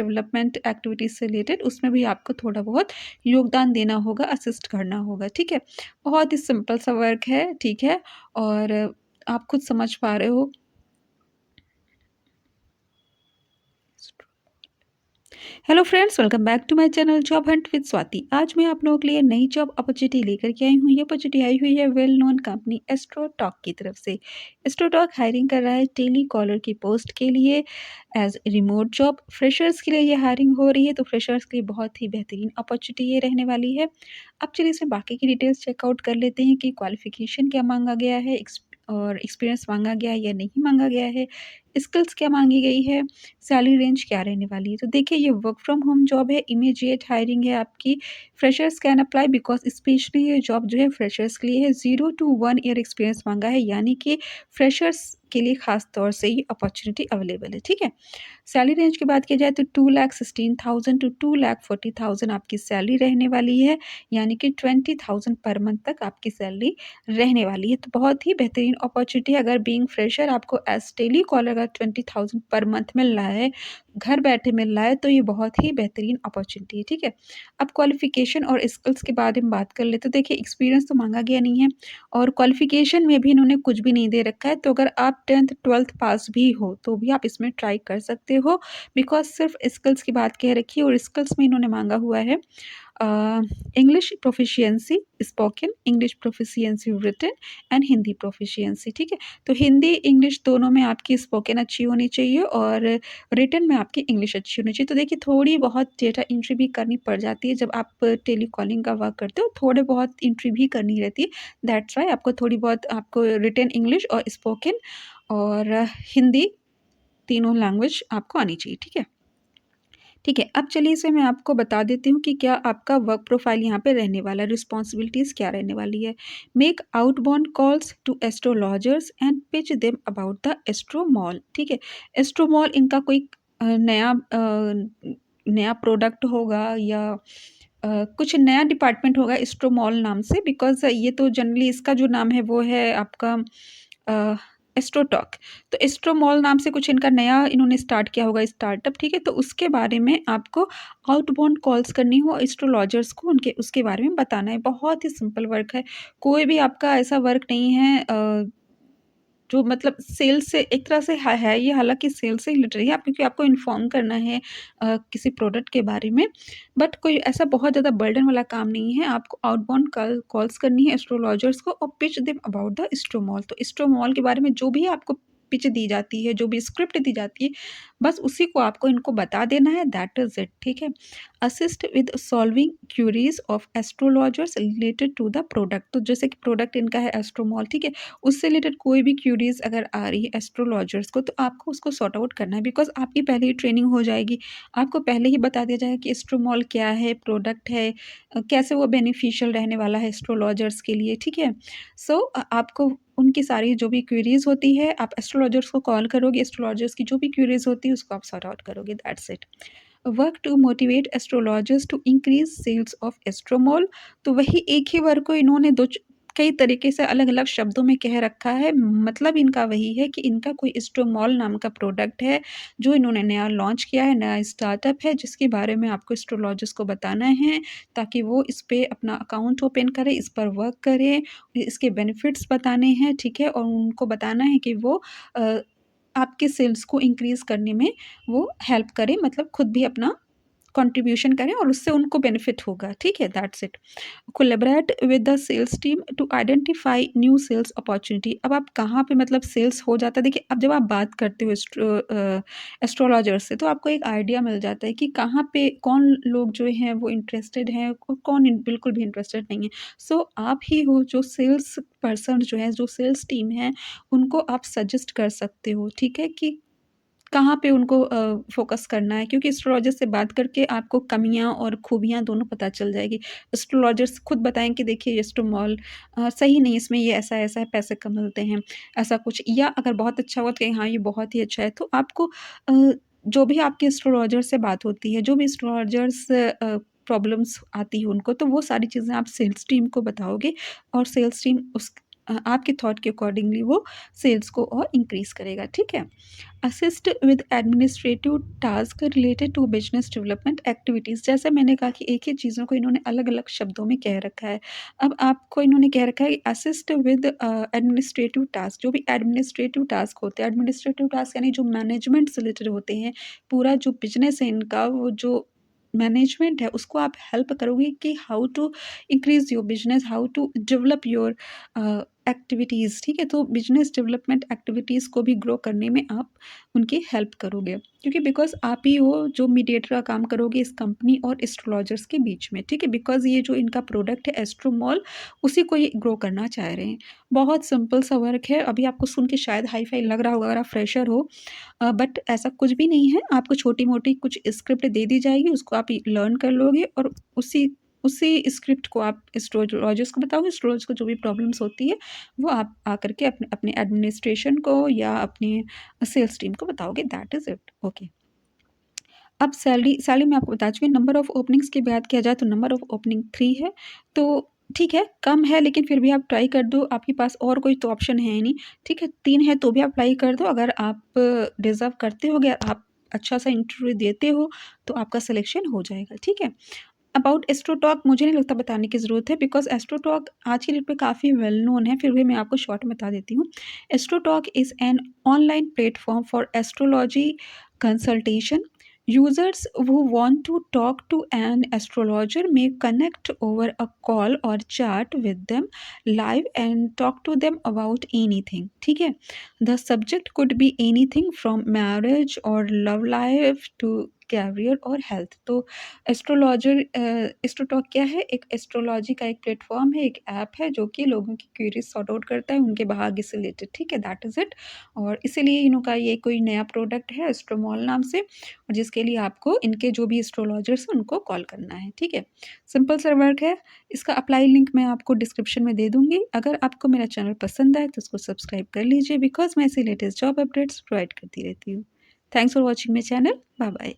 Development activities से related, उसमें भी आपको थोड़ा बहुत योगदान देना होगा, असिस्ट करना होगा, ठीक है। बहुत ही सिंपल सा वर्क है, ठीक है, और आप खुद समझ पा रहे हो। Hello friends, welcome back to my channel job hunt with Swati. आज मैं आप लोगों के लिए नई जॉब अपॉर्चुनिटी लेकर के आई हूँ। ये अपॉर्चुनिटी आई हुई है वेल नोन कंपनी एस्ट्रोटॉक की तरफ से। एस्ट्रोटॉक हायरिंग कर रहा है टेली कॉलर की पोस्ट के लिए एज रिमोट जॉब। फ्रेशर्स के लिए ये हायरिंग हो रही है, तो फ्रेशर्स के लिए बहुत ही बेहतरीन अपॉर्चुनिटी ये रहने वाली है। अब चलिए इसमें बाकी की डिटेल्स चेकआउट कर लेते हैं कि क्वालिफिकेशन क्या मांगा गया है और एक्सपीरियंस मांगा गया है या नहीं मांगा गया है, स्किल्स क्या मांगी गई है, सैलरी रेंज क्या रहने वाली है। तो देखिए, ये वर्क फ्रॉम होम जॉब है, इमीडिएट हायरिंग है आपकी। Freshers can apply because specially ये जॉब जो है फ्रेशर्स के लिए है। 0 to 1 ईयर एक्सपीरियंस मांगा है, यानी कि फ्रेशर्स के लिए खास तौर से ये अपॉर्चुनिटी अवेलेबल है, ठीक है। सैलरी रेंज की बात की जाए तो 2,16,000 टू 2,40,000 आपकी सैलरी रहने वाली है, यानी कि 20,000 पर मंथ तक आपकी सैलरी रहने वाली है। तो बहुत ही बेहतरीन अपॉर्चुनिटी है। अगर बीइंग फ्रेशर आपको एज टेली कॉलर अगर 20,000 पर मंथ मिल रहा है, घर बैठे मिल रहा है, तो ये बहुत ही बेहतरीन अपॉर्चुनिटी है, ठीक है। अब क्वालिफिकेशन और स्किल्स के बारे में बात कर ले तो देखिए, एक्सपीरियंस तो मांगा गया नहीं है और क्वालिफिकेशन में भी इन्होंने कुछ भी नहीं दे रखा है। तो अगर आप 10th 12th पास भी हो तो भी आप इसमें ट्राई कर सकते हो, बिकॉज सिर्फ स्किल्स की बात कह रखी है और स्किल्स में इन्होंने मांगा हुआ है English proficiency, spoken English proficiency, written and Hindi proficiency, ठीक है। तो हिंदी इंग्लिश दोनों में आपकी स्पोकन अच्छी होनी चाहिए और रिटन में आपकी इंग्लिश अच्छी होनी चाहिए। तो देखिए, थोड़ी बहुत डेटा एंट्री भी करनी पड़ जाती है जब आप टेली कॉलिंग का वर्क करते हो, थोड़े बहुत एंट्री भी करनी रहती है। दैट्स वाई आपको थोड़ी बहुत आपको रिटन इंग्लिश और स्पोकन और हिंदी तीनों लैंग्वेज आपको आनी चाहिए, ठीक है। ठीक है, अब चलिए इसे मैं आपको बता देती हूँ कि क्या आपका वर्क प्रोफाइल यहाँ पे रहने वाला है, रिस्पॉन्सिबिलिटीज़ क्या रहने वाली है। Make outbound calls to astrologers and pitch them about the Astromall, ठीक है। एस्ट्रोमॉल इनका कोई नया प्रोडक्ट होगा या कुछ नया डिपार्टमेंट होगा एस्ट्रोमॉल नाम से, बिकॉज़ ये तो जनरली इसका जो नाम है वो है आपका एस्ट्रोटॉक। तो एस्ट्रोमॉल नाम से कुछ इनका नया इन्होंने स्टार्ट किया होगा स्टार्टअप, ठीक है। तो उसके बारे में आपको आउटबाउंड कॉल्स करनी हो एस्ट्रोलॉजर्स को, उनके उसके बारे में बताना है। बहुत ही सिंपल वर्क है, कोई भी आपका ऐसा वर्क नहीं है जो मतलब सेल्स से एक तरह से है ये, हालाँकि सेल्स से रिलेटेड है, क्योंकि आपको इन्फॉर्म करना है किसी प्रोडक्ट के बारे में, बट कोई ऐसा बहुत ज़्यादा बर्डन वाला काम नहीं है। आपको आउटबाउंड कॉल्स करनी है एस्ट्रोलॉजर्स को और पिच देम अबाउट द एस्ट्रोमॉल। तो एस्ट्रोमॉल के बारे में जो भी आपको पिच दी जाती है, जो भी स्क्रिप्ट दी जाती है, बस उसी को आपको इनको बता देना है, दैट इज़ इट, ठीक है। Assist with solving queries of astrologers related to the product. तो जैसे कि प्रोडक्ट इनका है एस्ट्रोमॉल, ठीक है, उससे रिलेटेड कोई भी क्यूरीज अगर आ रही है एस्ट्रोलॉजर्स को, तो आपको उसको सॉर्ट आउट करना है, बिकॉज आपकी पहले ही ट्रेनिंग हो जाएगी। आपको पहले ही बता दिया जाएगा कि एस्ट्रोमॉल क्या है, प्रोडक्ट है, कैसे वो बेनिफिशियल रहने वाला है एस्ट्रोलॉजर्स के लिए, ठीक है। सो आपको उनकी सारी जो भी क्वेरीज होती है, आप एस्ट्रोलॉजर्स को कॉल करोगे, एस्ट्रोलॉजर्स की जो भी क्वेरीज होती है उसको आप सॉर्ट आउट करोगे, that's it. Work to motivate astrologers to increase sales of Astromall. तो वही एक ही वर्क को इन्होंने कई तरीके से अलग अलग शब्दों में कह रखा है। मतलब इनका वही है कि इनका कोई एस्ट्रोमोल नाम का प्रोडक्ट है जो इन्होंने नया लॉन्च किया है, नया स्टार्टअप है, जिसके बारे में आपको एस्ट्रोलॉजर्स को बताना है, ताकि वो इस पे अपना अकाउंट ओपन करें, इस पर वर्क करें, इसके बेनिफिट्स बताने हैं, ठीक है। और उनको बताना है कि वो आपके सेल्स को इंक्रीज़ करने में वो हेल्प करें, मतलब खुद भी अपना कंट्रीब्यूशन करें और उससे उनको बेनिफिट होगा, ठीक है, that's it. Collaborate with the sales team to identify new sales opportunity. अब आप कहाँ पे मतलब सेल्स हो जाता है, देखिए, अब जब आप बात करते हो एस्ट्रोलॉजर से, तो आपको एक आइडिया मिल जाता है कि कहाँ पे कौन लोग जो हैं वो इंटरेस्टेड हैं और कौन बिल्कुल भी इंटरेस्टेड नहीं है। सो आप ही हो जो सेल्स पर्सन जो है, जो सेल्स टीम है, उनको आप सजेस्ट कर सकते हो, ठीक है, कि कहाँ पे उनको फ़ोकस करना है, क्योंकि एस्ट्रोलॉजर से बात करके आपको कमियाँ और खूबियाँ दोनों पता चल जाएगी। एस्ट्रोलॉजर्स खुद बताएँ कि देखिए, एस्ट्रोमॉल सही नहीं, इसमें ये ऐसा-ऐसा है, पैसे कम मिलते हैं, ऐसा कुछ। या अगर बहुत अच्छा हुआ तो हाँ, ये बहुत ही अच्छा है। तो आपको जो भी आपके एस्ट्रोलॉजर से बात होती है, जो भी एस्ट्रोलॉजर्स प्रॉब्लम्स आती है उनको, तो वो सारी चीज़ें आप सेल्स टीम को बताओगे और सेल्स टीम आपके थॉट के अकॉर्डिंगली वो सेल्स को और इंक्रीज़ करेगा, ठीक है? Assist with administrative task related to business development activities, जैसे मैंने कहा कि एक ही चीज़ों को इन्होंने अलग-अलग शब्दों में कह रखा है। अब आपको इन्होंने कह रखा है असिस्ट विद एडमिनिस्ट्रेटिव टास्क, जो भी एडमिनिस्ट्रेटिव टास्क होते हैं, एडमिनिस्ट्रेटिव टास्क यानी जो मैनेजमेंट से रिलेटेड होते हैं, पूरा जो बिज़नेस है इनका, वो जो मैनेजमेंट है उसको आप हेल्प करोगे कि how to increase your business, how to develop your activities, ठीक है? तो बिज़नेस डेवलपमेंट एक्टिविटीज़ को भी ग्रो करने में आप उनकी हेल्प करोगे, क्योंकि बिकॉज़ आप ही हो जो मीडिएटर का काम करोगे इस कंपनी और एस्ट्रोलॉजर्स के बीच में, ठीक है? बिकॉज़ ये जो इनका प्रोडक्ट है एस्ट्रोमॉल, उसी को ये ग्रो करना चाह रहे हैं। बहुत सिंपल सा वर्क है, अभी आपको सुन के शायद हाई-फाई लग रहा होगा अगर आप फ्रेशर हो, बट ऐसा कुछ भी नहीं है। आपको छोटी-मोटी कुछ स्क्रिप्ट दे दी जाएगी, उसको आप लर्न कर लोगे और उसी उसी स्क्रिप्ट को आप एस्ट्रोलॉजर्स को बताओगे, एस्ट्रोलॉजर्स को जो भी प्रॉब्लम्स होती है, वो आप आकर के अपने अपने एडमिनिस्ट्रेशन को या अपने सेल्स टीम को बताओगे, दैट इज़ इट। ओके। अब सैलरी सैलरी मैं आपको बता चुकी हूँ। नंबर ऑफ़ ओपनिंग्स की बात किया जाए तो नंबर ऑफ़ ओपनिंग 3 है, तो ठीक है, कम है लेकिन फिर भी आप ट्राई कर दो, आपके पास और कोई तो ऑप्शन है ही नहीं, ठीक है? 3 है तो भी आप अप्लाई कर दो, अगर आप डिज़र्व करते होगे, आप अच्छा-सा इंटरव्यू देते हो, तो आपका सिलेक्शन हो जाएगा, ठीक है? अबाउट एस्ट्रोटॉक मुझे नहीं लगता बताने की ज़रूरत है, बिकॉज़ एस्ट्रोटॉक आज की डेट पे काफ़ी वेल नोन है, फिर भी मैं आपको शॉर्ट में बता देती हूँ। AstroTalk is an online platform for astrology consultation. Users who want to talk to an astrologer may connect over a call or chat with them live and talk to them about anything. ठीक है? The subject could be anything from marriage or love life to career और health. तो Astrotalk क्या है? एक astrology का एक platform है, एक ऐप है जो कि लोगों की क्वेरीज़ सॉर्ट आउट करता है उनके भाग्य से रिलेटेड, ठीक है? That is it. और इसीलिए इन्हों का ये कोई नया प्रोडक्ट है एस्ट्रोमॉल नाम से, और जिसके लिए आपको इनके जो भी एस्ट्रोलॉजर्स हैं उनको कॉल करना है, ठीक है? सिंपल सा वर्क है। इसका अप्लाई लिंक मैं आपको डिस्क्रिप्शन में दे दूँगी। अगर आपको मेरा चैनल पसंद आए तो उसको सब्सक्राइब कर लीजिए, बिकॉज़ मैं ऐसे लेटेस्ट जॉब अपडेट्स प्रोवाइड करती रहती हूँ। Thanks for watching my channel. Bye bye.